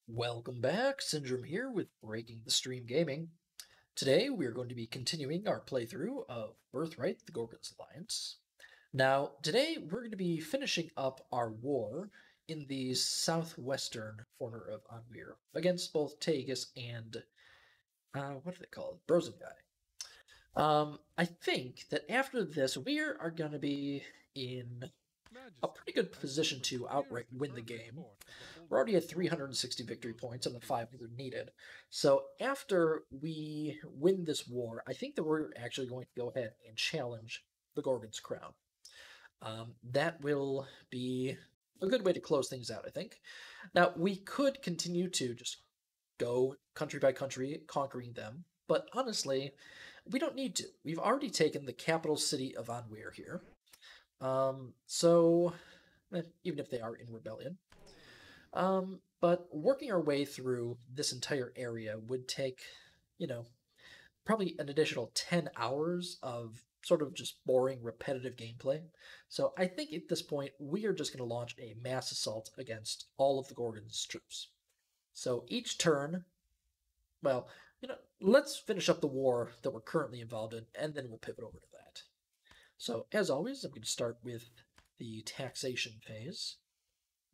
Welcome back, Syndrome here with Breaking the Stream Gaming. Today we are going to be continuing our playthrough of Birthright, the Gorgon's Alliance. Now, today we're going to be finishing up our war in the southwestern corner of Anweir against both Tegus and, what do they call it? Brozengai. I think that after this we are going to be in a pretty good position to outright win the game. We're already at 360 victory points on the 500 needed. So after we win this war, I think that we're actually going to go ahead and challenge the Gorgon's crown. That will be a good way to close things out, I think. Now, we could continue to just go country by country, conquering them, but honestly, we don't need to. We've already taken the capital city of Anweir here. Even if they are in rebellion. But working our way through this entire area would take, probably an additional 10 hours of sort of just boring, repetitive gameplay. So I think at this point, we are just going to launch a mass assault against all of the Gorgon's troops. So each turn, let's finish up the war that we're currently involved in, and then we'll pivot over to that. So as always, I'm going to start with the taxation phase.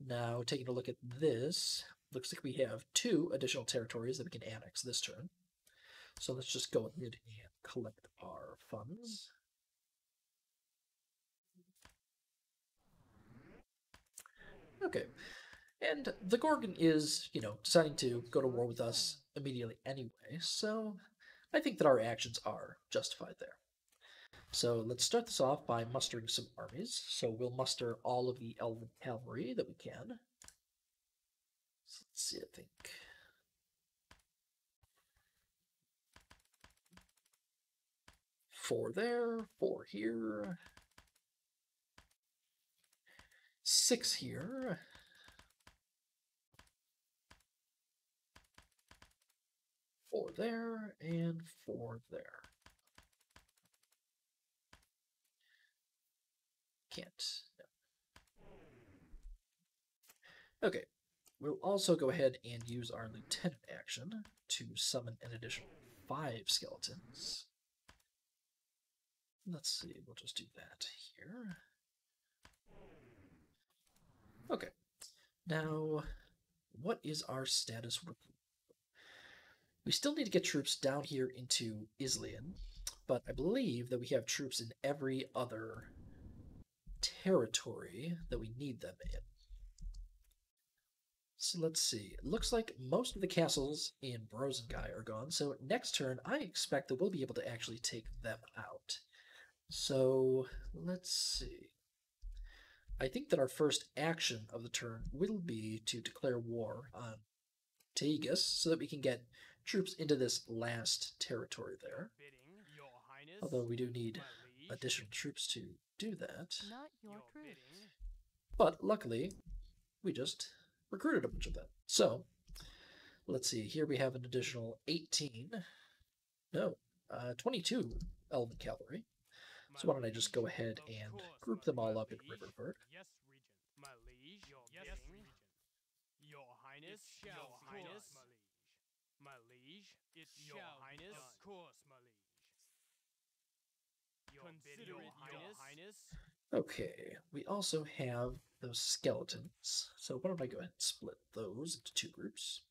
Now, taking a look at this, looks like we have 2 additional territories that we can annex this turn. So let's just go ahead and collect our funds. Okay. And the Gorgon is, deciding to go to war with us immediately anyway, so I think that our actions are justified there. So let's start this off by mustering some armies. So we'll muster all of the Elven cavalry that we can. So let's see, I think. 4 there, 4 here. 6 here. 4 there, and 4 there. Can't. No. Okay, we'll also go ahead and use our lieutenant action to summon an additional 5 skeletons. Let's see, we'll just do that here. Okay, now what is our status? We still need to get troops down here into Islian, but I believe that we have troops in every other territory that we need them in. So let's see. It looks like most of the castles in Brozengai are gone, so next turn I expect that we'll be able to actually take them out. So let's see. I think that our first action of the turn will be to declare war on Tegus so that we can get troops into this last territory there. Although we do need additional troops to do that. But luckily, we just recruited a bunch of them. So, let's see. Here we have an additional 22 Elven cavalry. So why don't I just go ahead and group them all up in Riverford. Yes, Regent. My liege. Yes, Regent. Your Highness. Your Highness. My liege. It's Your Highness. Of course, my liege. Your Highness. Okay, we also have those skeletons. So why don't I go ahead and split those into 2 groups.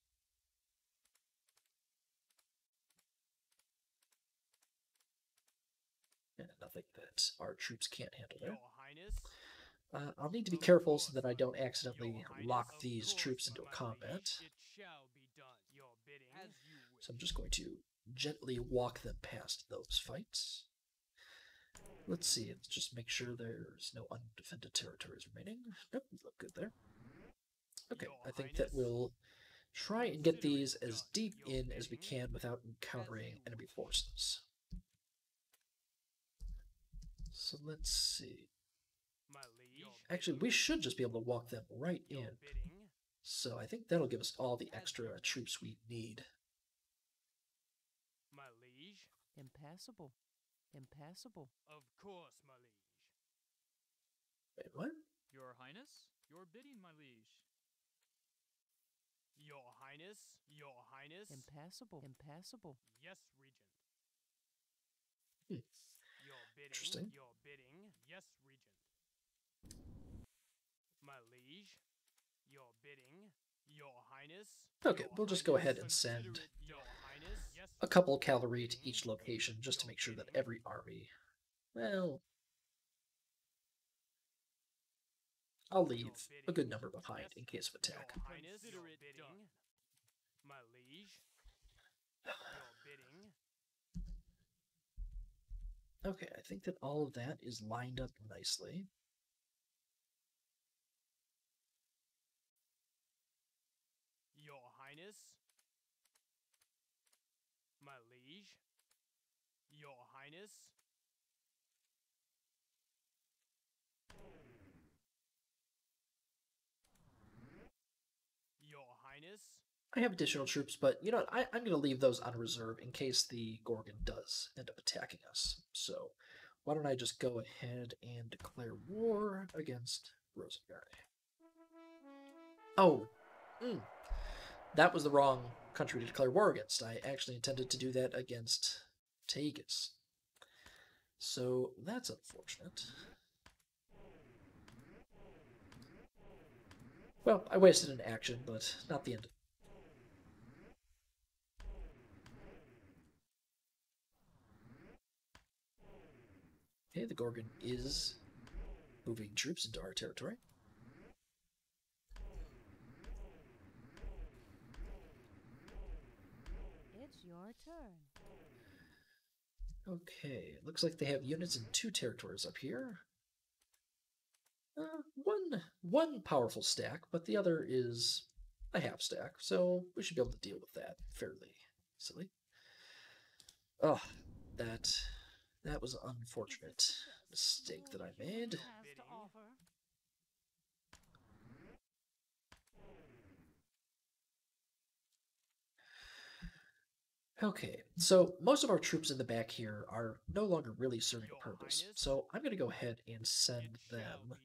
And nothing that our troops can't handle there. I'll need to be careful so that I don't accidentally lock these troops into a combat. So I'm just going to gently walk them past those fights. Let's see, let's just make sure there's no undefended territories remaining. Nope, look good there. Okay, I think that we'll try and get these as deep in as we can without encountering enemy forces. So let's see. Actually, we should just be able to walk them right in. So I think that'll give us all the extra troops we need. My liege. Impassable. Impassable. Of course, my liege. Wait, what? Your Highness? Your bidding, my liege. Your Highness. Highness. Impassable. Impassable. Yes, Regent. Hmm. Your bidding. Interesting. Your bidding. Yes, Regent. My liege. Your bidding. Your Highness. Okay, Your we'll just go ahead and Highness. send Consider it Your Highness. Yes, a couple cavalry to each location just to make sure that every army... Well, I'll leave a good number behind in case of attack. Your Highness. Consider it done. My liege. Your bidding. Okay, I think that all of that is lined up nicely. Your Highness. My liege. Your Highness. Your Highness. I have additional troops, but you know what? I'm going to leave those on reserve in case the Gorgon does end up attacking us. So why don't I just go ahead and declare war against Rosengard? Oh, that was the wrong country to declare war against. I actually intended to do that against Tagus. So that's unfortunate. Well, I wasted an action, but not the end. Okay, the Gorgon is moving troops into our territory. It's your turn. Okay, looks like they have units in 2 territories up here. One powerful stack, but the other is a half stack, so we should be able to deal with that fairly easily. Oh, that was an unfortunate mistake that I made. Okay, so most of our troops in the back here are no longer really serving a purpose, so I'm going to go ahead and send them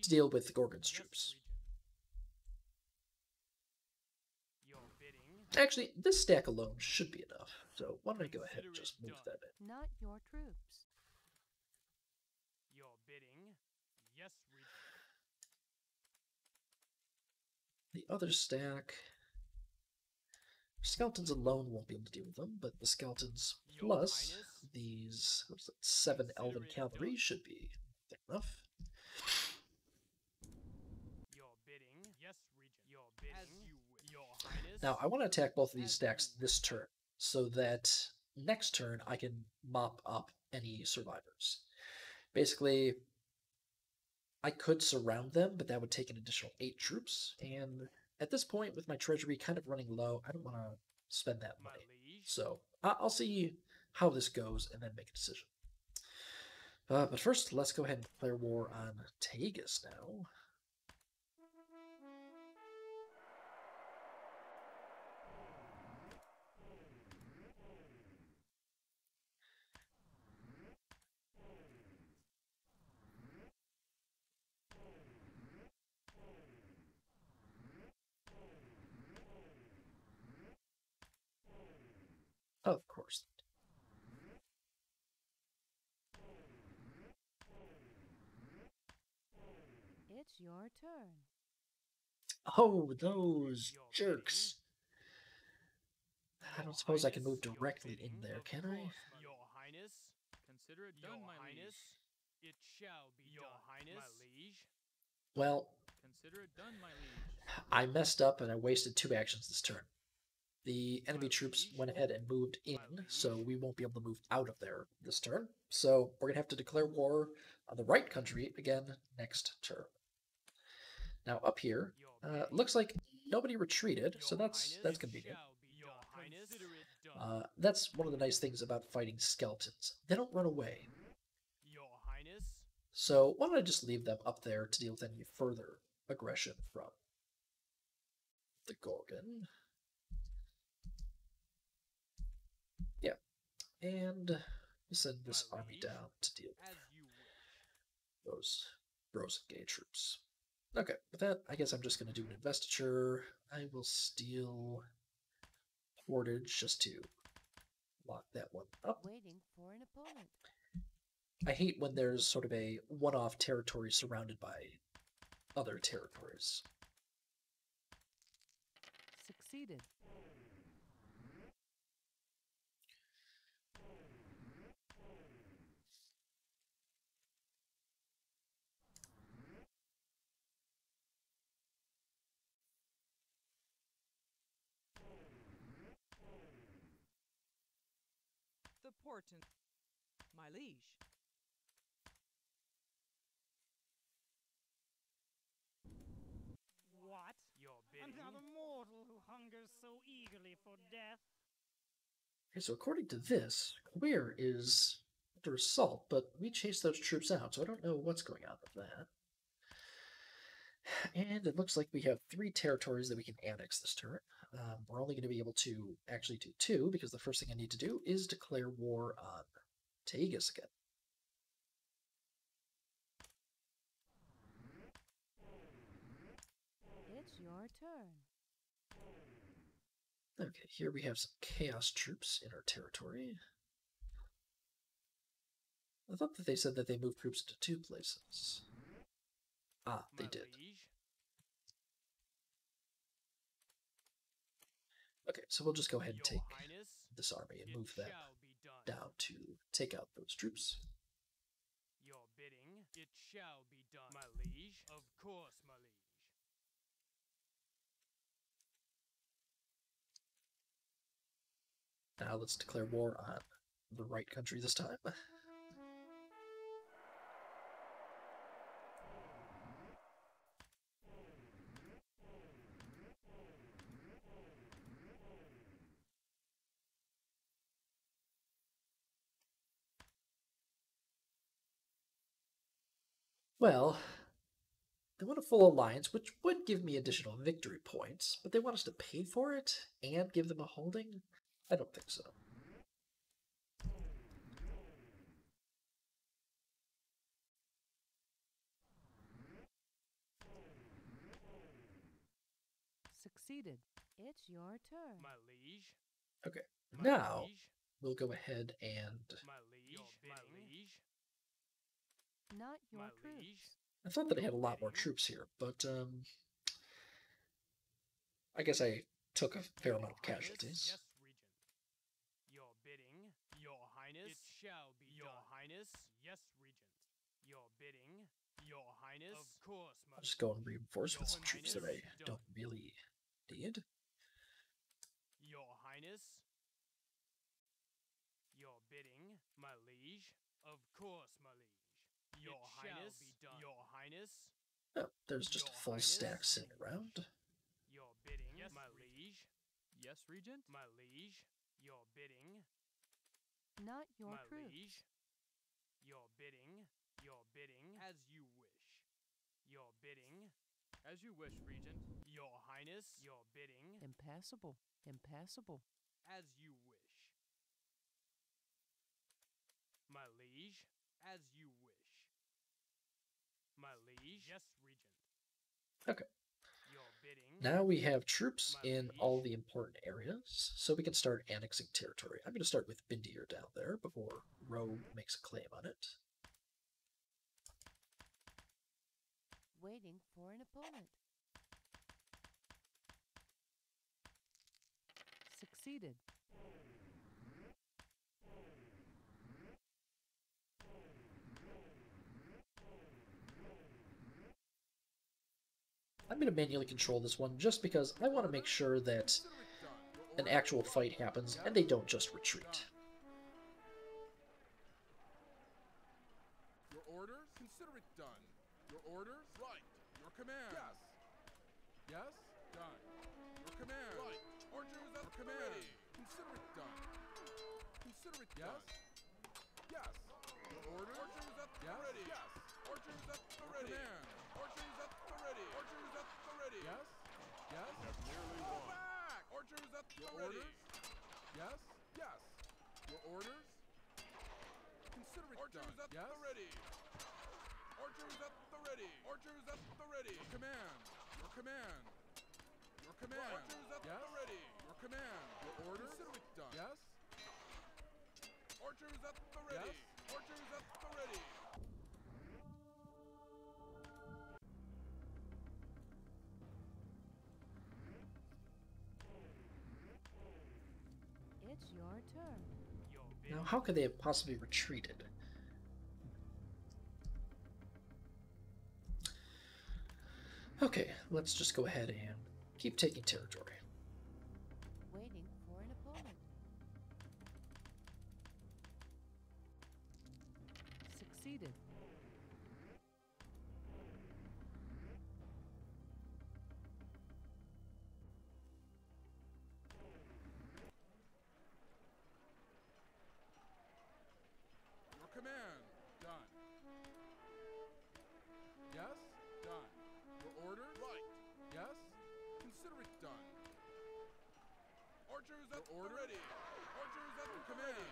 to deal with the Gorgon's troops. Actually, this stack alone should be enough, so why don't I go ahead and just move that in. Not your troops. Your bidding. Yes, Regent. The other stack... Skeletons alone won't be able to deal with them, but the skeletons plus these 7 Elven cavalry should be thick enough. Your bidding. Yes, Regent. Your bidding. Your Highness. Now, I want to attack both of these stacks this turn, so that next turn I can mop up any survivors. Basically, I could surround them, but that would take an additional 8 troops, and at this point, with my treasury kind of running low, I don't want to spend that money. So I'll see how this goes and then make a decision. But first, let's go ahead and declare war on Tagus now. Of course. It's your turn. Oh, those jerks. I don't suppose I can move directly in there, can I? Your Highness. Consider it done, my Highness. It shall be your Highness, my liege. Well, consider it done, my liege. I messed up and I wasted 2 actions this turn. The enemy troops went ahead and moved in, so we won't be able to move out of there this turn. So we're going to have to declare war on the right country again next turn. Now up here, looks like nobody retreated, so that's convenient. That's one of the nice things about fighting skeletons. They don't run away. So why don't I just leave them up there to deal with any further aggression from the Gorgon. Yeah, and send this army down to deal with those Rosengard troops. Okay, with that, I guess I'm just going to do an investiture. I will steal Portage just to lock that one up. Waiting for an opponent. I hate when there's sort of a one-off territory surrounded by other territories. Succeeded. The portent, my liege. What? Your bidding? Another mortal who hungers so eagerly for death. Okay, so according to this, Queer is under assault, but we chased those troops out, so I don't know what's going on with that. And it looks like we have 3 territories that we can annex this turn. We're only going to be able to actually do 2, because the first thing I need to do is declare war on Taegus again. It's your turn. Okay, here we have some Chaos troops in our territory. I thought that they said that they moved troops into 2 places. Ah, they did. Okay, so we'll just go ahead and take this army and move that down to take out those troops. Your bidding, it shall be done, my liege. Of course, my liege. Now let's declare war on the right country this time. Well, they want a full alliance, which would give me additional victory points, but they want us to pay for it and give them a holding? I don't think so. Succeeded. It's your turn. My liege. Okay, My now liege. we'll go ahead and... My liege. My liege. Not your My troops. liege. I thought that I had a lot more troops here, but I guess I took a fair amount of casualties. Yes, regent. Your bidding, your highness. It shall be your highness. Yes, regent. Your bidding, your highness. Of course, my I'll just go and reinforce with some troops that I don't really need. Your highness. Your bidding, my liege. Of course, my liege. Your highness. Your highness. Oh, there's just a full stack sitting around. Your bidding, yes, my liege. Yes, regent. My liege. Your bidding, Not your my troops. liege. Your bidding, as you wish. Your bidding, As you wish, regent. your highness. Your bidding, Impassable. Impassable. as you wish. My liege, as you wish. My liege, yes, regent. Okay. Your bidding, Now we have troops in all the important areas, so we can start annexing territory. I'm going to start with Bindir down there before Rhuobe makes a claim on it. Waiting for an opponent. Succeeded. I'm going to manually control this one just because I want to make sure that an actual fight happens and they don't just retreat. Your orders? Consider it done. Your orders? Right. Your command? Yes. Yes? Done. Your command? Right. Archers at the command. Consider it done. Consider it yes? Done. Yes. Your orders? Archers at the ready. Yes. Archers at the ready. Command. Archers at the ready. Archers at the ready. Yes. Yes. You have nearly won. Back. Archers at the ready. Orders? Yes. Yes. Your orders? Consider it Archers done. At yes? The ready. Archers at the ready. Archers at the ready. Your command. Your command. Your command. command. Your order? Consider it done. Yes? Archers at the ready. Yes? Archers at the ready. It's your turn. Your Now, bidding. how could they have possibly retreated? Okay, let's just go ahead and keep taking territory. Waiting for an opponent. Succeeded. Your command. Done. Yes? Done. Your order? Right. Yes? Consider it done. Archers at the ready. Archers at the command.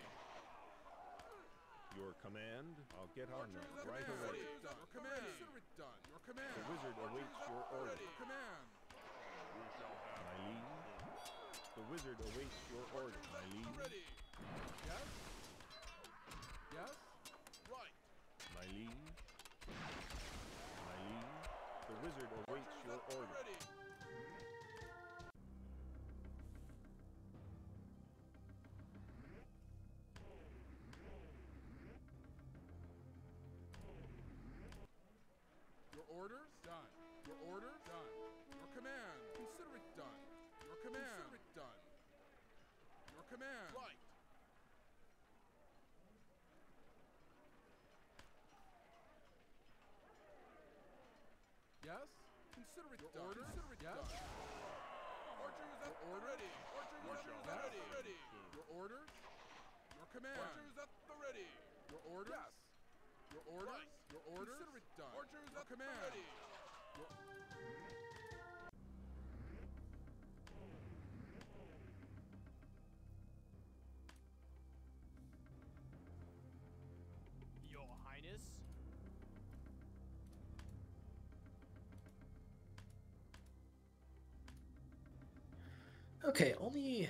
Your command? I'll get on Archers that at right command. away. Your command. Consider it done. Your command. The wizard awaits your order. Your command. My liege. The wizard awaits your order, my liege. Ready. Yes? Yes? Right. My liege. My liege. The wizard awaits your order. Ready. Your order? Done. Your order? Done. Your command. Consider it done. Your command. Consider it done. Your command. Right. Yes? Consider it done. Order? Consider it done. Archers at the ready. Archers at the ready. Your order? Your command. Archers at the ready. Your order? Yes. Your order? Right. Your order? Consider it done. Archers at command. The ready. Your Your Highness. Okay, only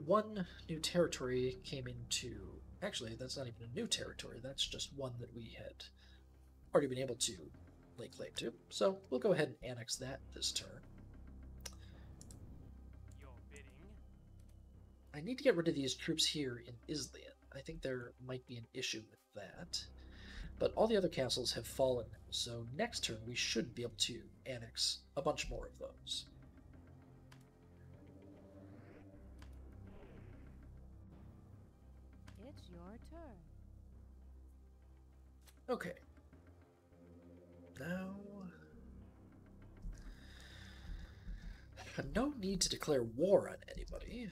one new territory came into. Actually, that's not even a new territory. That's just one that we had already been able to lay claim to. So we'll go ahead and annex that this turn. Your bidding. I need to get rid of these troops here in Islian. I think there might be an issue with that. But all the other castles have fallen now, so next turn we should be able to annex a bunch more of those. It's your turn. Okay. Now... no need to declare war on anybody.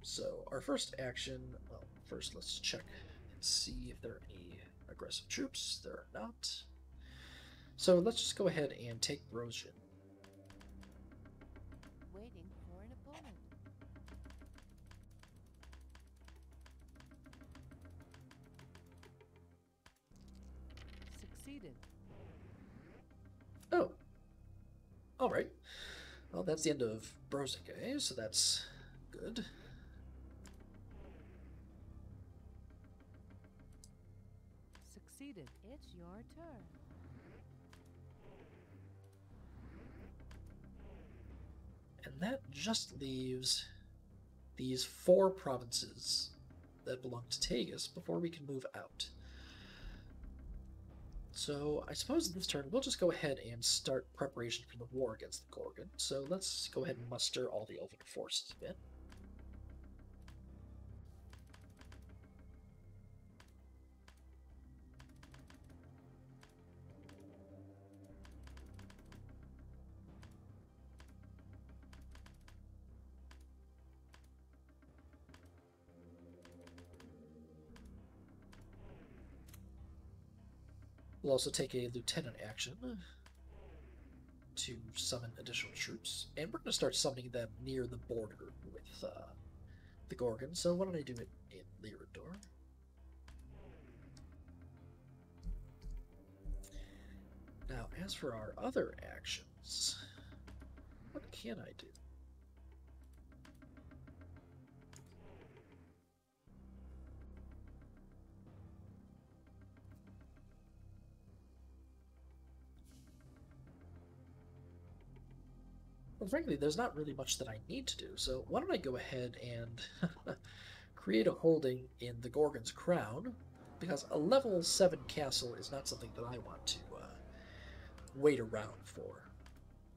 So our first action, well, first let's check and see if there are any aggressive troops. There are not. So let's just go ahead and take Grosjean. Waiting for an opponent. Succeeded. Oh. Alright. Well, that's the end of Brozike, so that's good. Succeeded. It's your turn. And that just leaves these 4 provinces that belong to Tagus before we can move out. So I suppose this turn we'll just go ahead and start preparation for the war against the Gorgon. So let's go ahead and muster all the Elven forces a bit. We'll also take a lieutenant action to summon additional troops. And we're going to start summoning them near the border with the Gorgon. So why don't I do it in Lyrador? Now, as for our other actions, what can I do? Well, frankly, there's not really much that I need to do, so why don't I go ahead and create a holding in the Gorgon's Crown, because a level 7 castle is not something that I want to wait around for.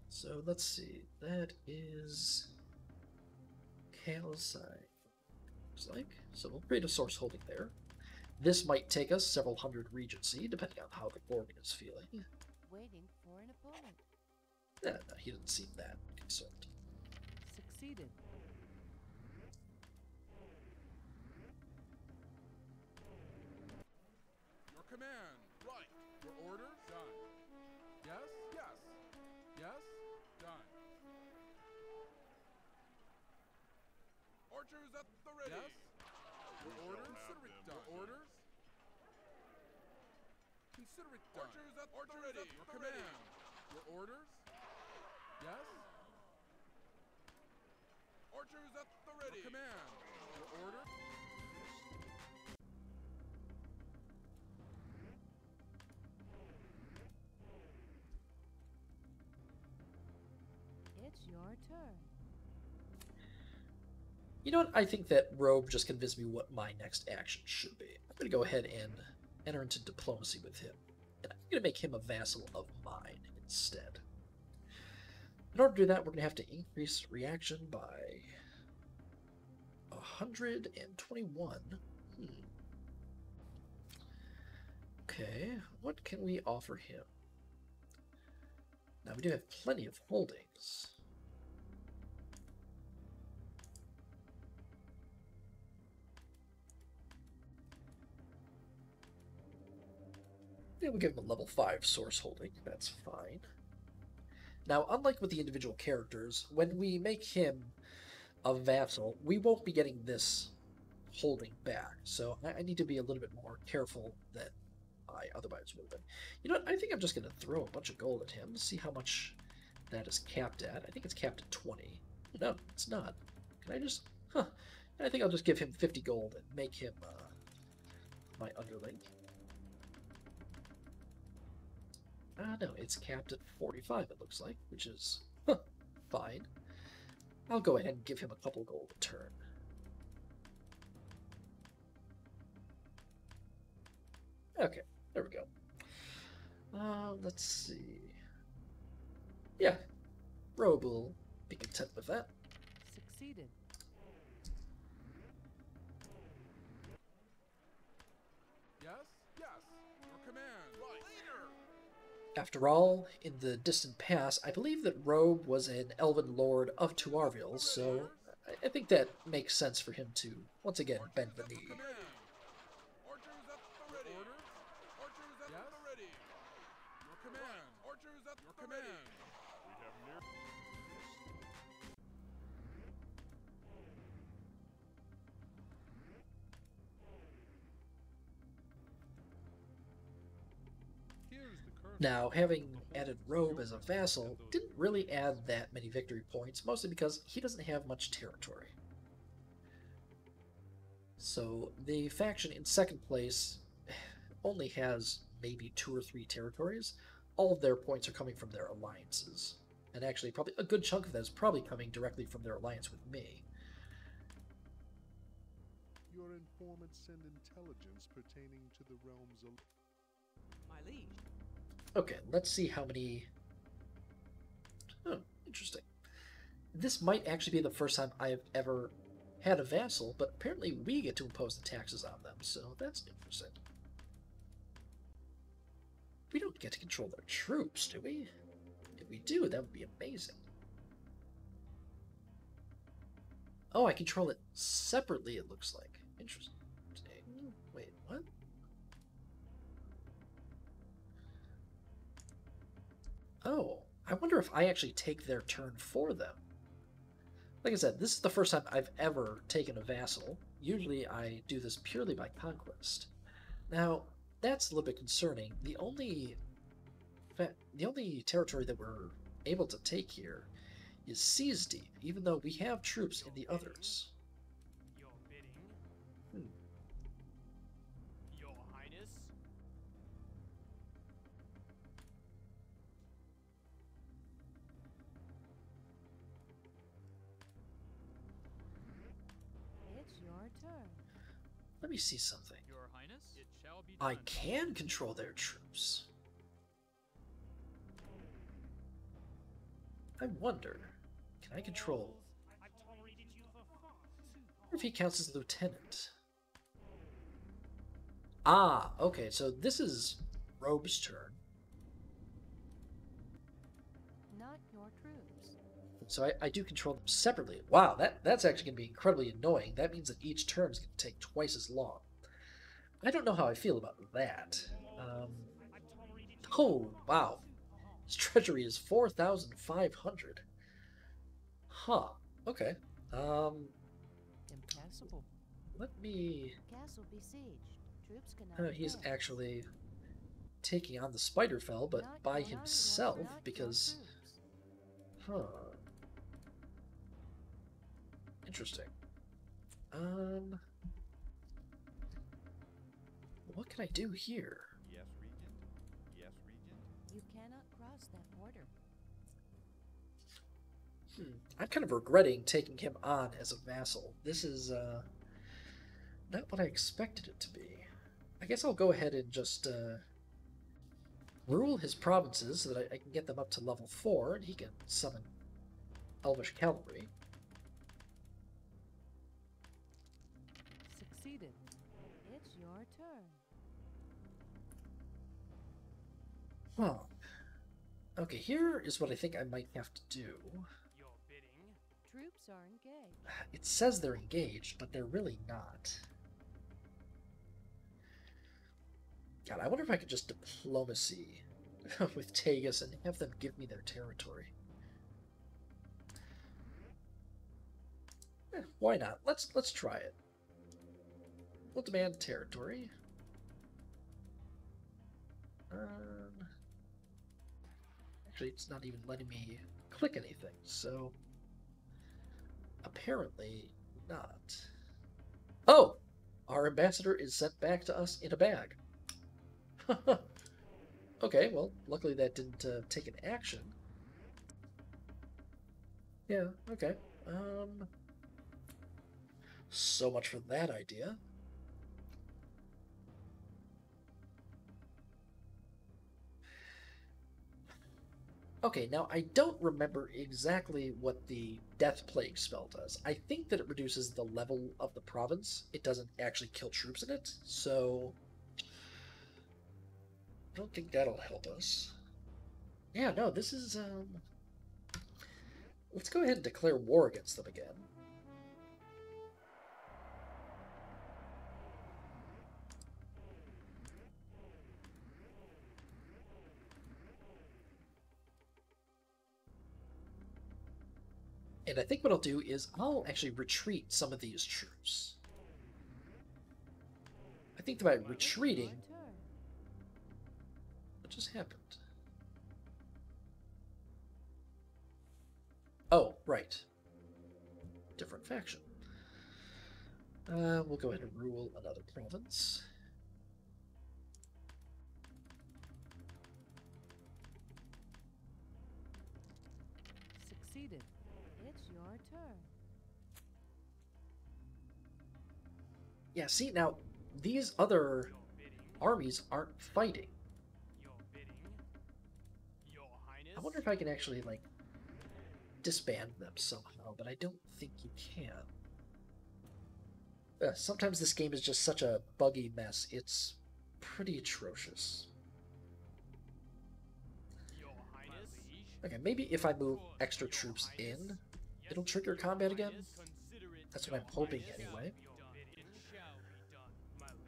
So let's see, that is Kalisai, looks like. So we'll create a source holding there. This might take us several hundred regency, depending on how the Gorgon is feeling. Waiting for an opponent. No, he doesn't seem that concerned. Succeeded. Your command. Right. Your order. Done. Yes. Yes. Yes. Done. Archers at the ready. Yes. Your orders. Consider it done. Your orders. Consider it done. Archers at the ready. Your command. Your orders. Yes. Archers at the ready. Your command. Your order. It's your turn. You know what? I think that Rhuobe just convinced me what my next action should be. I'm going to go ahead and enter into diplomacy with him. And I'm going to make him a vassal of mine instead. In order to do that, we're going to have to increase reaction by 121. Okay, what can we offer him? Now, we do have plenty of holdings. Yeah, we'll give him a level 5 source holding. That's fine. Now, unlike with the individual characters, when we make him a vassal, we won't be getting this holding back. So I need to be a little bit more careful than I otherwise would have been. You know what? I think I'm just going to throw a bunch of gold at him, see how much that is capped at. I think it's capped at 20. No, it's not. Can I just... Huh. I think I'll just give him 50 gold and make him my underling. No, it's capped at 45, it looks like, which is fine. I'll go ahead and give him a couple gold a turn. Okay, there we go. Let's see. Yeah, Rhuobe will be content with that. Succeeded. Yes. Yes. Your command. Right. Leader. After all, in the distant past, I believe that Rhuobe was an Elven lord of Tuarhievel, so I think that makes sense for him to, once again, bend the knee. Archers at the ready. Orders. Archers at the ready. Your command. Archers at your command. We have near. Here's the curve. Now, having added Rhuobe as a vassal didn't really add that many victory points, mostly because he doesn't have much territory. So the faction in second place only has maybe 2 or 3 territories. All of their points are coming from their alliances. And actually, probably a good chunk of that is probably coming directly from their alliance with me. Your informants send intelligence pertaining to the realms of... My liege. Okay, let's see how many... Oh, interesting. This might actually be the first time I've ever had a vassal, but apparently we get to impose the taxes on them, so that's interesting. We don't get to control their troops, do we? If we do, that would be amazing. Oh, I control it separately, it looks like. Interesting. Wait, what? Oh, I wonder if I actually take their turn for them. Like I said, this is the first time I've ever taken a vassal. Usually I do this purely by conquest. Now, that's a little bit concerning. The only territory that we're able to take here is Seas Deep, even though we have troops in the others. Your bidding. Hmm. Your Highness. It's your turn. Let me see something. Your Highness. It shall be I done. can control their troops. I wonder, can I control? I've tolerated you for far too Or if he counts as lieutenant. Ah, okay, so this is Rhuobe's turn. Not your troops. So I do control them separately. Wow, that's actually going to be incredibly annoying. That means that each turn is going to take twice as long. I don't know how I feel about that. Oh, wow. His treasury is 4,500. Huh. Okay. Impassable. Let me... Castle besieged. Troops cannot he's advance. actually taking on the Spiderfell, but Not by your- himself, not your because... troops. Huh. Interesting. What can I do here? Yes, Regent. Yes, Regent. You cannot cross that border. I'm kind of regretting taking him on as a vassal. This is, not what I expected it to be. I guess I'll go ahead and just, rule his provinces so that I can get them up to level 4, and he can summon Elvish Cavalry. Succeeded. It's your turn. Well, okay, here is what I think I might have to do. Your bidding. Troops are engaged. It says they're engaged, but they're really not. God, I wonder if I could just diplomacy with Tegas and have them give me their territory. Why not? Let's try it. We'll demand territory. Actually, it's not even letting me click anything, so apparently not. Oh! Our ambassador is sent back to us in a bag. Okay, well, luckily that didn't take an action. Yeah, okay. So much for that idea. Okay, now I don't remember exactly what the Death Plague spell does. I think that it reduces the level of the province. It doesn't actually kill troops in it, so I don't think that'll help us. Yeah, no, this is, let's go ahead and declare war against them again. And I think what I'll do is I'll actually retreat some of these troops. I think that by retreating... Your turn. What just happened? Oh, right. Different faction. We'll go ahead and rule another province. Succeeded. It's your turn. Yeah, see, now, these other Your bidding. armies aren't fighting. Your bidding. Your Highness. I wonder if I can actually, like, disband them somehow, but I don't think you can. Sometimes this game is just such a buggy mess. It's pretty atrocious. Your Highness. Okay, maybe if I move extra troops in, it'll trigger combat again? That's what I'm hoping anyway.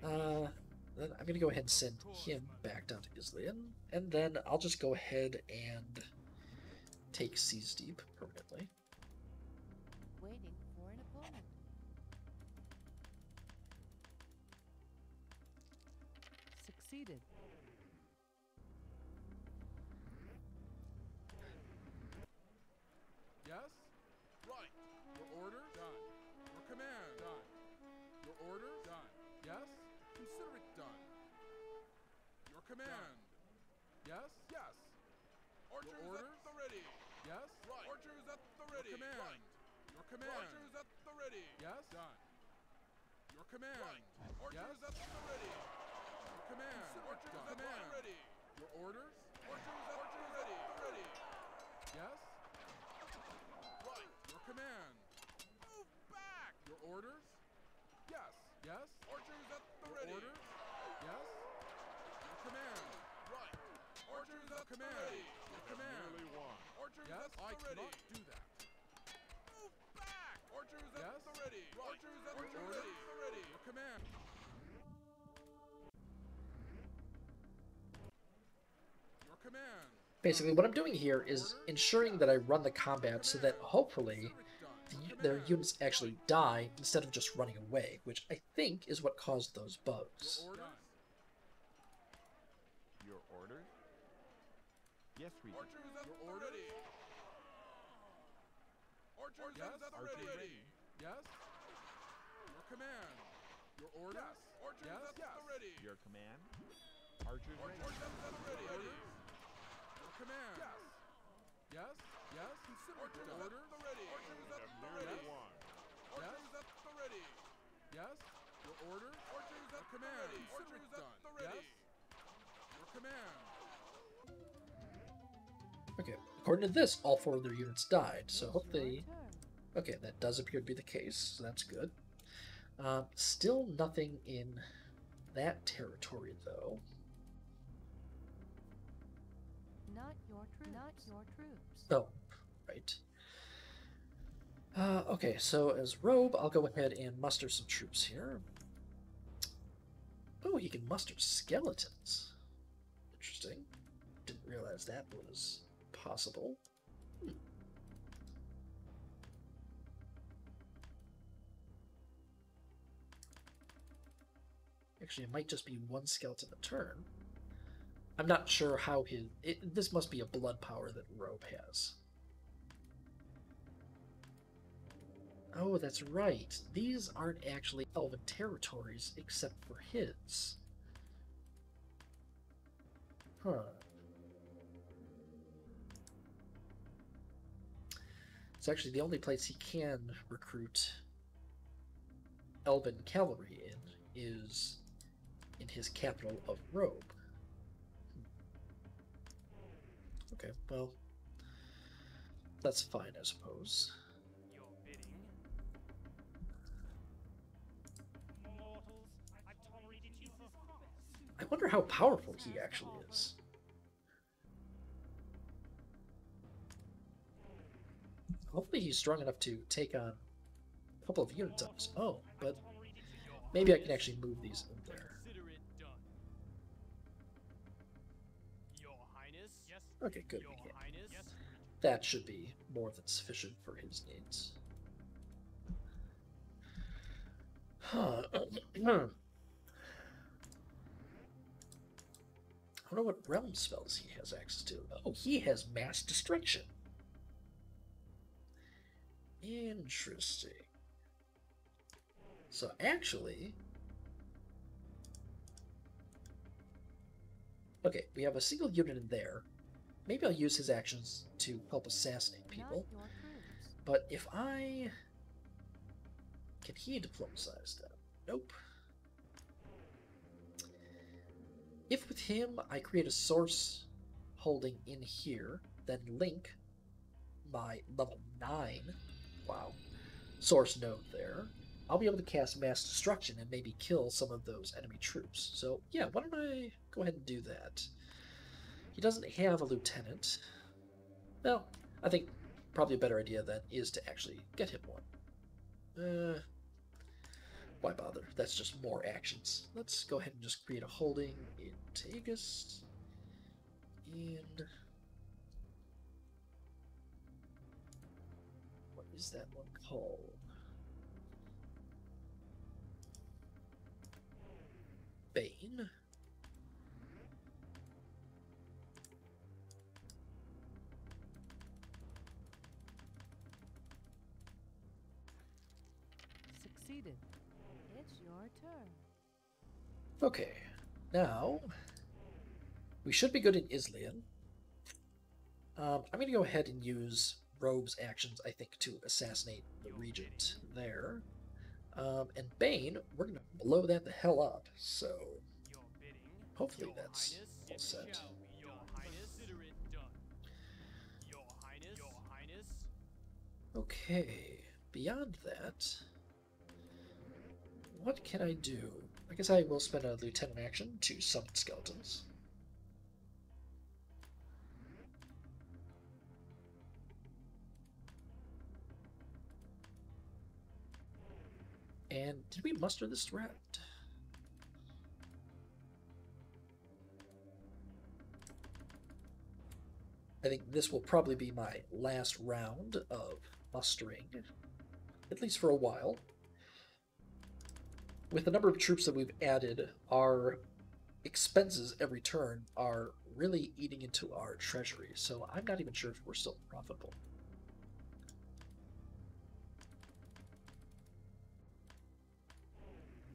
Then I'm gonna go ahead and send him back down to Islian, and then I'll just go ahead and take Seas Deep permanently. Waiting for an opponent. Succeeded. Yes? Right. Your order? Done. Your command? Done. Your order? Done. Yes? Consider it done. Your command? Yes? Yes. Archers at the ready. Yes? Right. Archers at the ready. Your command? Right. Your command? Archers at the ready. Yes? Done. Your command? Right. Archers at the ready. Your command? Archers at the ready. Your orders? Archers at the ready. Yes? Right. Your command? Move back! Your orders? Yes. Yes? Archers at the ready. Orders? Yes? Your command? Right. Archers at the ready. Your command? Merely one. Archers Yes, at the I ready. cannot do that. Move back! Archers at the ready. Right. Archers at the ready. Your command? Your command? Basically, what I'm doing here is ensuring that I run the combat so that hopefully their units actually die instead of just running away, which I think is what caused those bugs. Your orders? Yes, Regent. Archers at the ready. Archers at the Archers ready. ready. Yes. Your command. Your orders. Yes. Archers at the ready. Your command? Archers ready. Archers at the ready. Orders. Your command. Yes. Yes. Yes. Consider Archers at the ready. Archers at the ready. One. Archers at the ready. Yes. Your orders. Archers at the command. Archers at the ready. Your command. Okay, according to this, all 4 of their units died, so It's hope your they... turn. Okay, that does appear to be the case, so that's good. Still nothing in that territory, though. Not your troops. Not your troops. Oh, right. Okay, so as Rhuobe, I'll go ahead and muster some troops here. Oh, he can muster skeletons. Interesting. Didn't realize that was possible. Actually, it might just be 1 skeleton a turn. I'm not sure how his... this must be a blood power that Rhuobe has. Oh, that's right. These aren't actually Elven territories except for his. Huh. It's actually the only place he can recruit Elven cavalry in is in his capital of Rhuobe. Okay, well, that's fine, I suppose. Your bidding. Mortals, I've tolerated you for I wonder how powerful he actually is. Hopefully he's strong enough to take on a couple of units of his own, but maybe I can actually move these in there. Consider it done. Your Highness? Yes. Okay, good, Your we can. Highness? Yes. That should be more than sufficient for his needs. Huh. I wonder what realm spells he has access to. Oh, he has mass destruction. Interesting. So actually... Okay, we have a single unit in there. Maybe I'll use his actions to help assassinate people. Not your troops. But if I... Can he diplomatize them? Nope. If with him I create a source holding in here, then link my level 9, wow, source node there, I'll be able to cast mass destruction and maybe kill some of those enemy troops. So yeah, why don't I go ahead and do that? He doesn't have a lieutenant. Well, I think probably a better idea then is to actually get him one. Why bother? That's just more actions. Let's go ahead and just create a holding in Tagus. And... what is that one called? Bane. Succeeded. It's your turn. Okay, now we should be good in Islian. I'm going to go ahead and use Rhuobe's actions, I think, to assassinate the regent there. And Bane, we're going to blow that the hell up, so Your bidding. hopefully Your that's Highness, all it set. shall be Your Highness. Consider it done. Your Highness. Your Highness. Okay, beyond that, what can I do? I guess I will spend a lieutenant action to summon skeletons. And did we muster this threat? I think this will probably be my last round of mustering, at least for a while. With the number of troops that we've added, our expenses every turn are really eating into our treasury, so I'm not even sure if we're still profitable.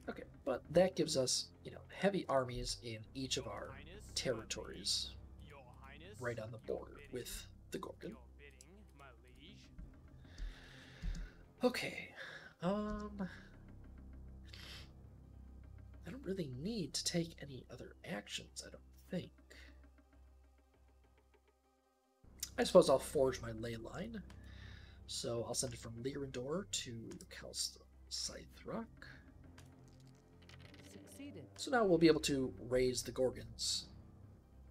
Okay, but that gives us, heavy armies in each of our territories Your Highness. right on the Your border bidding. with the Gorgon. Your bidding, my liege. Okay, I don't really need to take any other actions, I don't think. I suppose I'll forge my ley line. So I'll send it from Lyrandor to Scythrock. Succeeded. So now we'll be able to raise the Gorgon's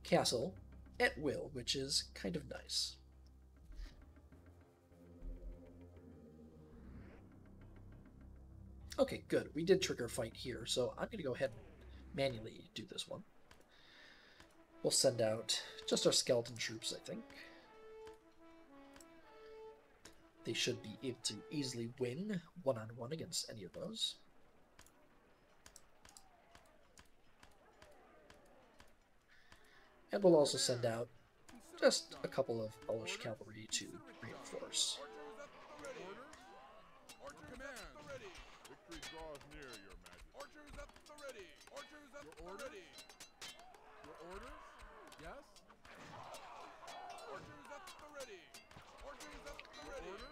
castle at will, which is kind of nice. Okay, good. We did trigger a fight here, so I'm going to go ahead and manually do this one. We'll send out just our skeleton troops, I think. They should be able to easily win one-on-one against any of those. And we'll also send out just a couple of Polish cavalry to reinforce. Archer command. Ready. Victory draws near, Your Majesty. Archers at the ready. Archers at the ready. Your orders? Yes. Archers at the ready. Archers at the ready. Orders?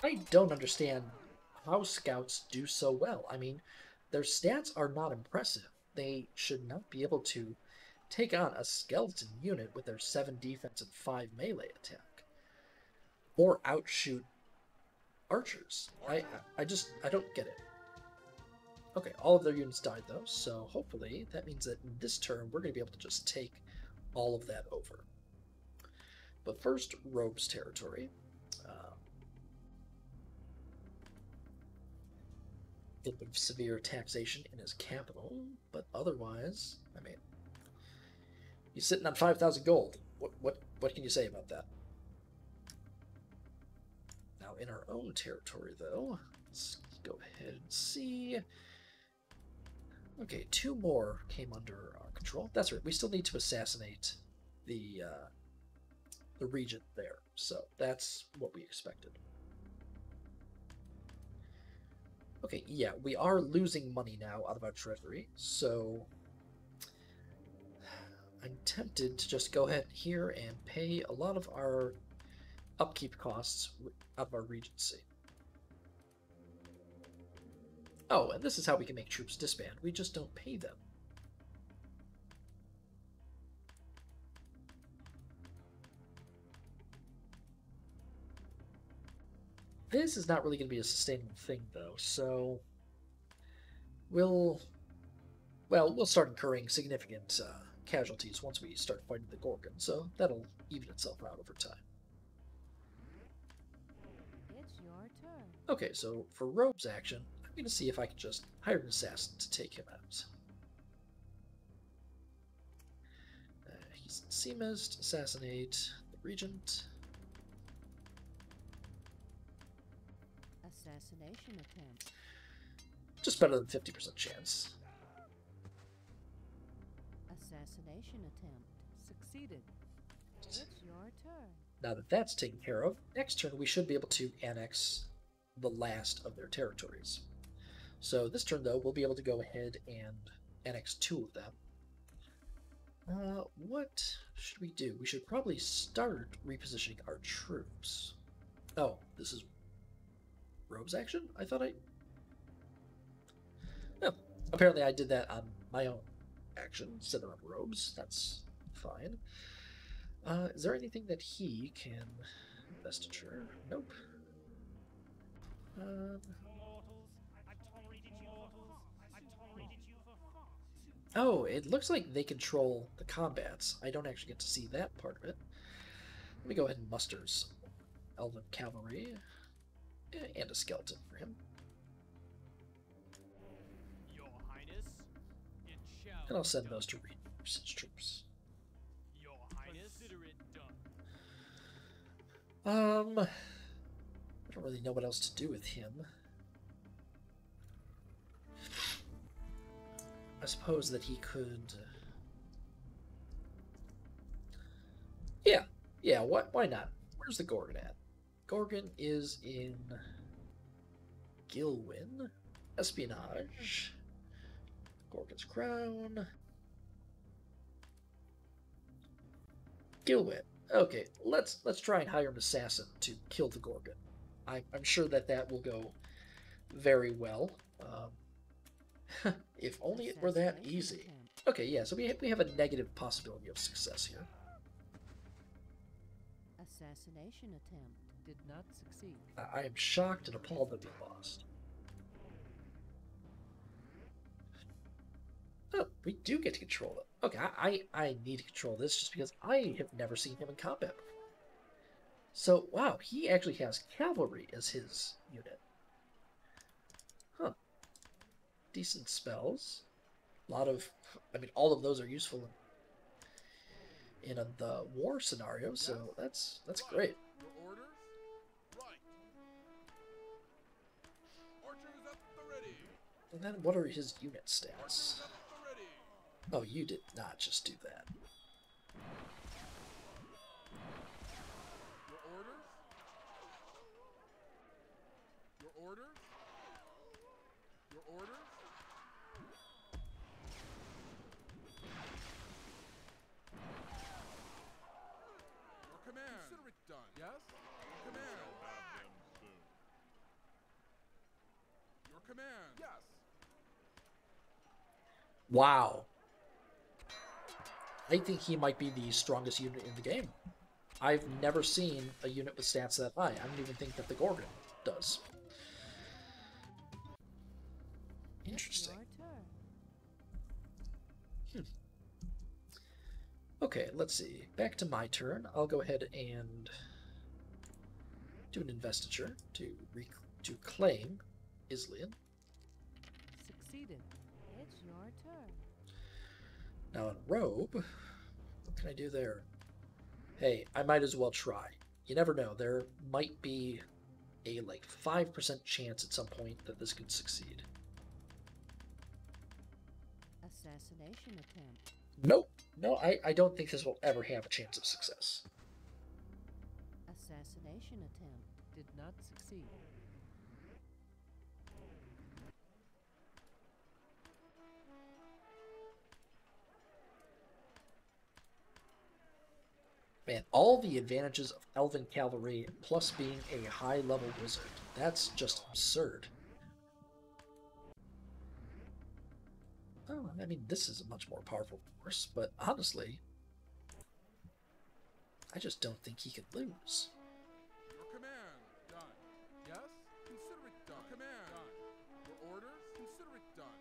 I don't understand how scouts do so well. I mean, their stats are not impressive. They should not be able to take on a skeleton unit with their 7 defense and 5 melee attack. Or outshoot archers. I don't get it. Okay, all of their units died though, so hopefully that means that in this turn we're going to be able to just take all of that over. But first, Rhuobe's territory. A little bit of severe taxation in his capital, but otherwise, I mean, he's sitting on 5,000 gold. What can you say about that? Now, in our own territory, though, let's go ahead and see. Okay, 2 more came under our control. That's right. We still need to assassinate the regent there, so that's what we expected. Okay, yeah, we are losing money now out of our treasury, so I'm tempted to just go ahead here and pay a lot of our upkeep costs out of our regency. Oh, and this is how we can make troops disband. We just don't pay them. This is not really going to be a sustainable thing, though, so we'll start incurring significant casualties once we start fighting the Gorgon, so that'll even itself out over time. It's your turn. Okay, so for Rhuobe's action, I'm going to see if I can just hire an assassin to take him out. He's Seamist, assassinate the regent. Assassination attempt. Just better than 50% chance. Assassination attempt. Succeeded. It's your turn. Now that that's taken care of, next turn we should be able to annex the last of their territories. So this turn, though, we'll be able to go ahead and annex 2 of them. What should we do? We should probably start repositioning our troops. Oh, this is Rhuobe's action? I thought I... No, apparently I did that on my own action instead of on Rhuobe's. That's fine. Is there anything that he can investiture? Nope. Oh, it looks like they control the combats. I don't actually get to see that part of it. Let me go ahead and muster some Elven cavalry and a skeleton for him. Your Highness, it shall And I'll send be those done. to reinforce his troops. Your Highness, consider it done. I don't really know what else to do with him. I suppose that he could... Yeah, why not? Where's the Gorgon at? Gorgon is in Gilwyn. Espionage. Gorgon's Crown. Gilwyn. Okay, let's try and hire an assassin to kill the Gorgon. I'm sure that will go very well. If only it were that easy. Okay, yeah, so we have a negative possibility of success here. Assassination attempt did not succeed. I am shocked and appalled that we lost. Oh, we do get to control it. Okay, I need to control this just because I have never seen him in combat before. So, wow, he actually has cavalry as his unit. Huh. Decent spells. A lot of... I mean, all of those are useful in the war scenario, so that's great. Your orders? Right. Archers at the ready. And then what are his unit stats? Archers at the ready. Oh, you did not just do that. Your orders? Your orders? Your orders? Your command. Consider it done. Yes? Your command. Have them soon. Your command. Yes. Wow. I think he might be the strongest unit in the game. I've never seen a unit with stats that high. I don't even think that the Gorgon does. Interesting. Your turn. Okay, let's see. Back to my turn. I'll go ahead and do an investiture to claim Islian. Succeeded. It's your turn. Now on Rhuobe, what can I do there? Hey, I might as well try. You never know. There might be a like 5% chance at some point that this could succeed. Assassination attempt. Nope. No, I don't think this will ever have a chance of success. Assassination attempt did not succeed. Man, all the advantages of Elven Cavalry plus being a high-level wizard. That's just absurd. Oh, I mean, this is a much more powerful force, but honestly, I just don't think he could lose. Your command. Done. Yes? Consider it done. Your command. Done. Your orders? Consider it done.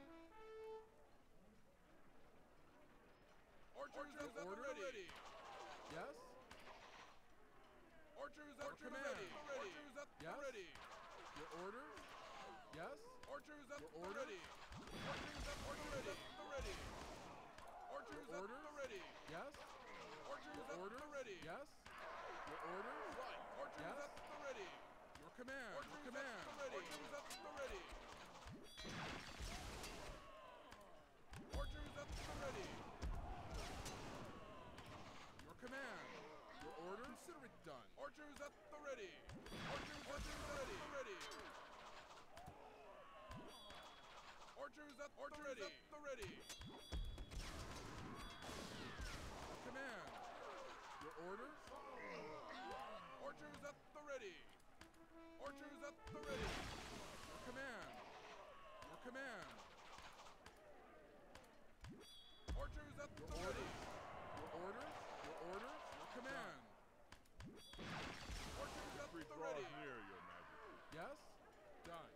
Archers at the ready. Yes? Archers at the ready. Archers at the ready. Your orders? Yes? Archers at the ready. Archers at the ready. The ready. Archers at the ready. Yes? Archers at the ready. Yes? Your orders? Right. Archers at the ready. Your command. Your command. Archers at the ready. Archers at the ready. Your command. Your order? Consider it done. Archers at the ready. Archers at the ready. Archers at the ready. Command. Your orders? Archers at the ready. Archers at the ready. Your command. Your command. Archers at the ready. Your orders? Your orders? Your command. Archers at the ready. Near, Your Majesty. Yes? Done.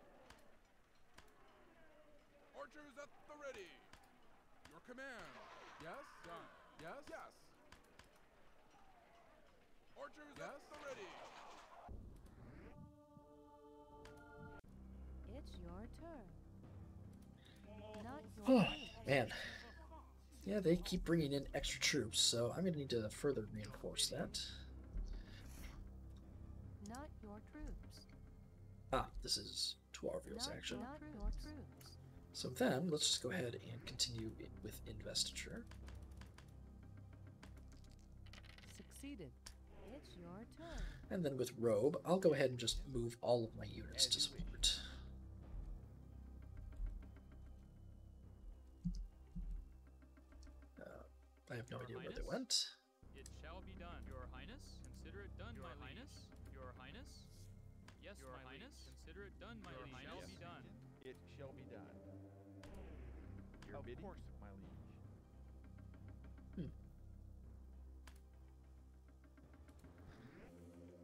Archers at the ready. Your command. Yes? Done. Yes? Yes. Archers at the ready. It's your turn. Not your Oh, troops. man. Yeah, they keep bringing in extra troops, so I'm going to need to further reinforce that. Not your troops. Ah, this is Tuarhievel's Not action. your troops. So then, let's just go ahead and continue with investiture. Succeeded. It's your turn. And then with Rhuobe, I'll go ahead and just move all of my units to support. I have no idea where they went. It shall be done, Your Highness. Consider it done, Your Highness. Your Highness. Yes, Your Highness. Consider it done, my liege. It shall be done. It shall be done. Your Of bidding? course, my liege.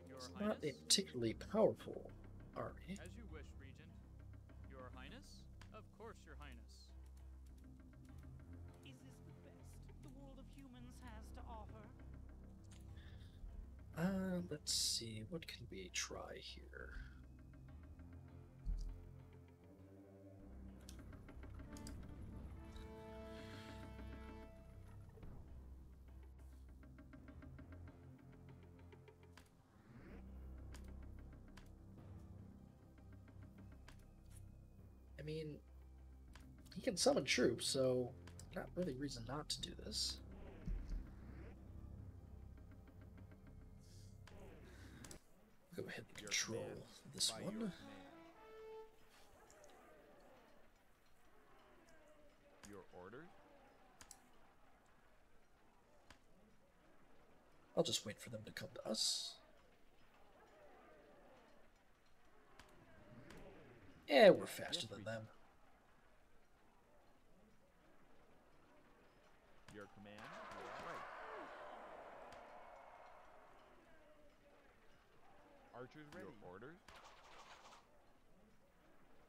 Your It's Highness. not a particularly powerful army. As you wish, Regent. Your Highness. Of course, Your Highness. Is this the best the world of humans has to offer? Let's see, what can we try here? I mean, he can summon troops, so not really reason not to do this. Go ahead and Your control command. this By one. your command. Your orders? I'll just wait for them to come to us. Yeah, we're faster than them. Your command? You are right. Archers ready. Your orders?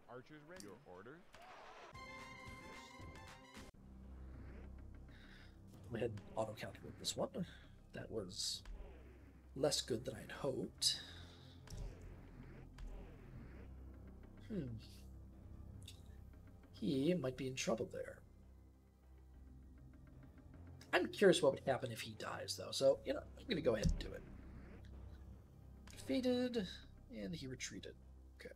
Archers ready. Your orders? Go ahead and auto counter with this one. That was less good than I'd hoped. He might be in trouble there. I'm curious what would happen if he dies, though, so, you know, I'm going to go ahead and do it. Defeated, and he retreated. Okay.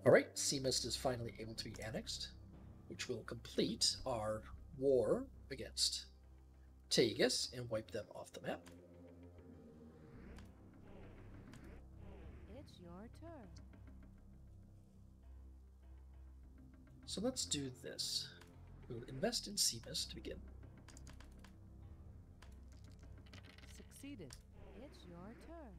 Alright, Seamist is finally able to be annexed, which will complete our war against Tegas and wipe them off the map. It's your turn. So let's do this. We'll invest in Seamist to begin. Succeeded. It's your turn.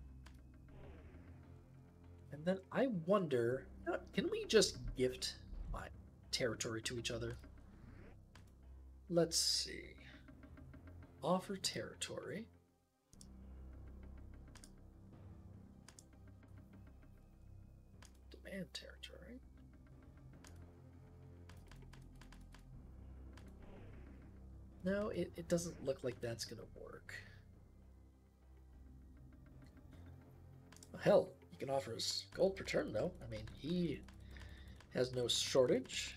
And then I wonder, can we just gift my territory to each other? Let's see. Offer territory. Demand territory. No, it doesn't look like that's going to work. Hell, you can offer us gold per turn, though. I mean, he has no shortage.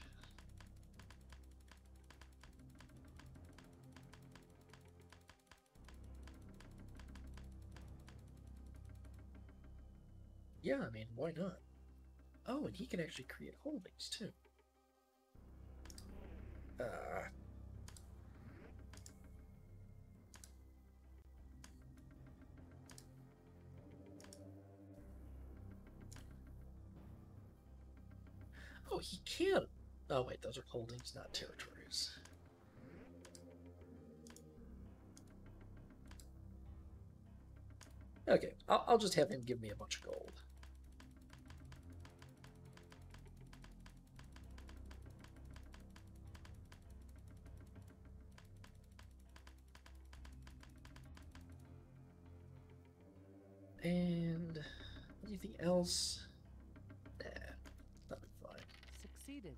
Yeah, I mean, why not? Oh, and he can actually create holdings, too. Oh, he can. Oh, wait, those are holdings, not territories. Okay, I'll just have him give me a bunch of gold. And anything else? Nah, that'll be fine. Succeeded.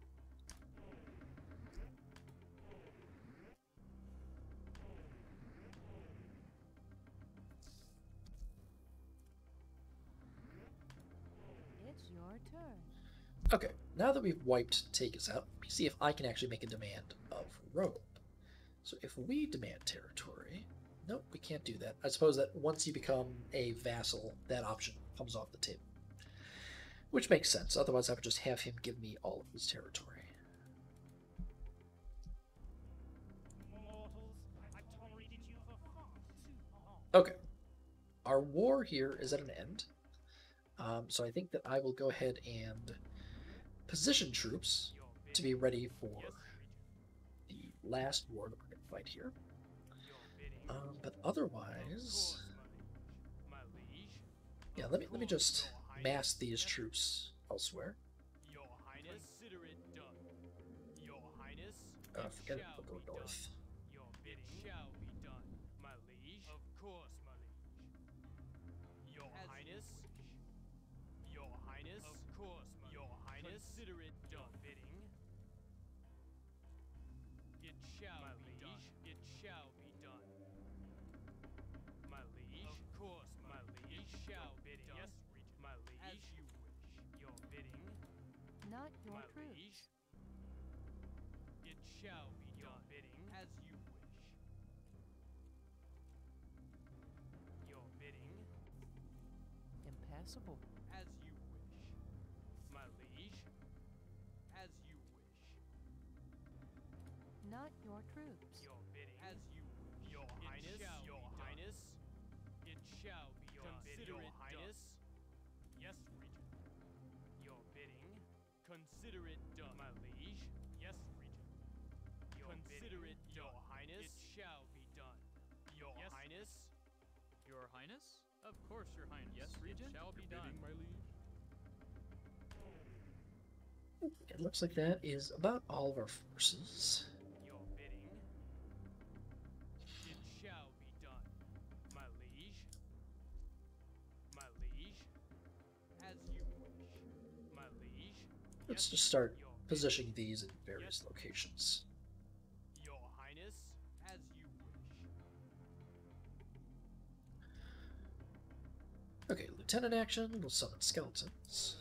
It's your turn. Okay, now that we've wiped Takis out, let me see if I can actually make a demand of Rhuobe. So if we demand territory, nope, we can't do that. I suppose that once you become a vassal, that option comes off the table. Which makes sense, otherwise I would just have him give me all of his territory. Mortals, I've tolerated you for far too long. Okay, our war here is at an end. So I think that I will go ahead and position troops to be ready for the last war that we're going to fight here. But otherwise, yeah, let me just mass these troops elsewhere. Your Highness, consider it done. Your Highness, Forget it, we'll go north. your bidding shall be done, my liege. Of course, my liege. Your Highness, your Highness, of course, my your Highness, consider it done. Bidding. It shall be done. It shall be done. My liege, of course, my liege. It shall be done. Yes, regent, my liege. As you wish. Your bidding. Not your My troops. liege, it shall be done. Bidding as you wish. Your bidding Impassable. as you wish. My liege, as you wish. Not your troops. Your bidding as you wish. Your Highness, your Highness, it shall be done. Consider it Highness. Yes, regent. Your bidding. Consider it done, my liege. Yes, regent. Consider it done. Your Highness. It shall be done. Your Highness. Your Highness? Of course, Your Highness. Yes, Regent. It shall be done. Bidding, my liege. It looks like that is about all of our forces. Your bidding. It shall be done, my liege. My liege. As you wish, my liege. Let's Yes, just start your bidding. positioning these in various locations. Your Highness, as you wish. Okay, Lieutenant action, we'll summon skeletons.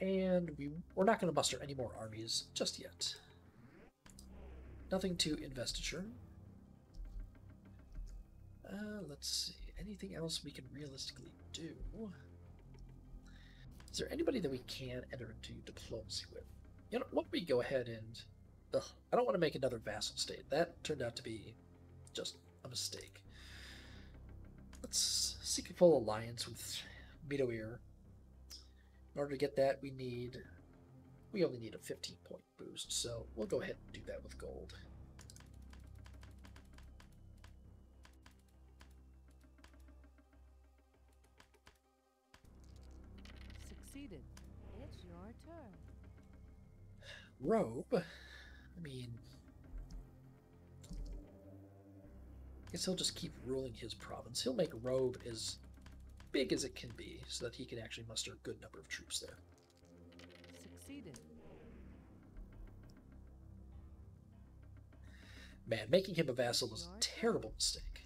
And we're not going to muster any more armies just yet. Nothing to investiture. Let's see. Anything else we can realistically do? Is there anybody that we can enter into diplomacy with? You know, why don't we go ahead and... Ugh, I don't want to make another vassal state. That turned out to be just a mistake. Let's seek a full alliance with Midoir. In order to get that, we only need a 15-point boost, so we'll go ahead and do that with gold. Succeeded. It's your turn. Rhuobe, I mean, I guess he'll just keep ruling his province. He'll make Rhuobe as big as it can be so that he can actually muster a good number of troops there. Succeeded. Man, making him a vassal was a terrible mistake.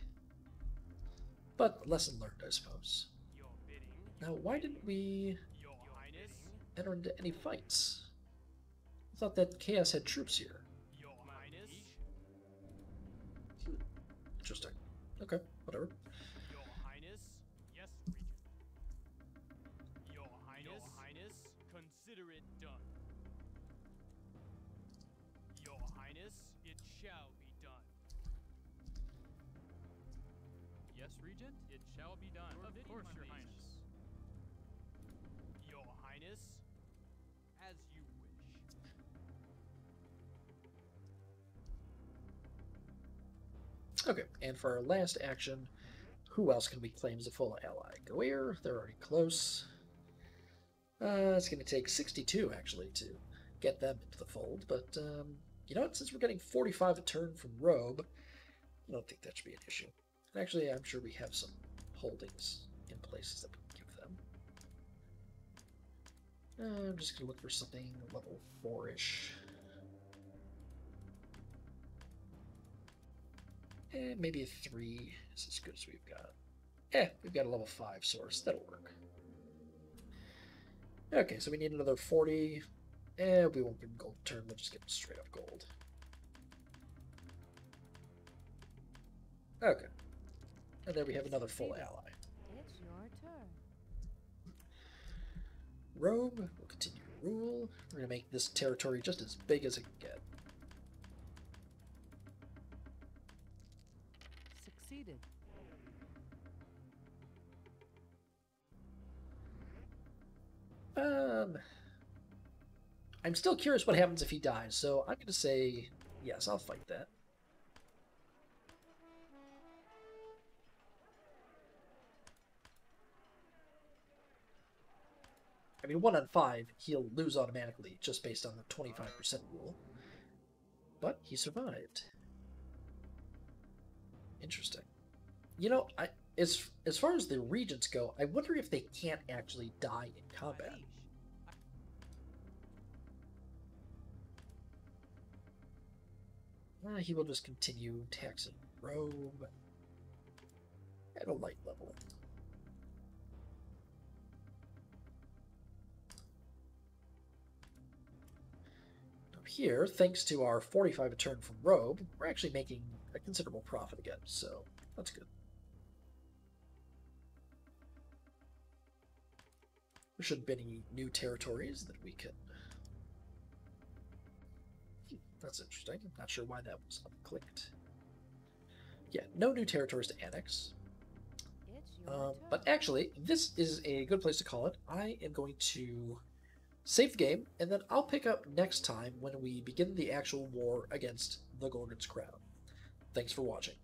But lesson learned, I suppose. Your bidding. Now, why didn't we Your Highness. enter into any fights? Thought that Chaos had troops here. Your Highness. Interesting. Okay, whatever. Your Highness. Yes, Regent. Your Highness. Your Highness. Consider it done. Your Highness. It shall be done. Yes, Regent, it shall be done. Of course, Your Highness. Your Highness. As you wish. Okay, and for our last action, who else can we claim as a full ally? Goir, they're already close. It's going to take 62, actually, to get them into the fold, but, you know what, since we're getting 45 a turn from Rhuobe, I don't think that should be an issue. And actually, I'm sure we have some holdings in places that we can give them. I'm just going to look for something level 4-ish. Maybe a 3 is as good as we've got. We've got a level 5 source. That'll work. Okay, so we need another 40. We won't give them gold turn. We'll just get them straight up gold. Okay. And there we have another full ally. It's your turn. Rhuobe will continue to rule. We're going to make this territory just as big as it can get. Succeeded. I'm still curious what happens if he dies, so I'm going to say yes, I'll fight that. I mean, 1 on 5, he'll lose automatically just based on the 25% rule. But he survived. Interesting. You know, as far as the regents go, I wonder if they can't actually die in combat. He will just continue taxing Rhuobe at a light level. Here, thanks to our 45 a turn from Rhuobe, we're actually making a considerable profit again, so that's good. There shouldn't be any new territories that we can... That's interesting. I'm not sure why that was unclicked. Yeah, no new territories to annex. It's your turn. But actually, this is a good place to call it. I am going to save the game, and then I'll pick up next time when we begin the actual war against the Gorgon's Crown. Thanks for watching.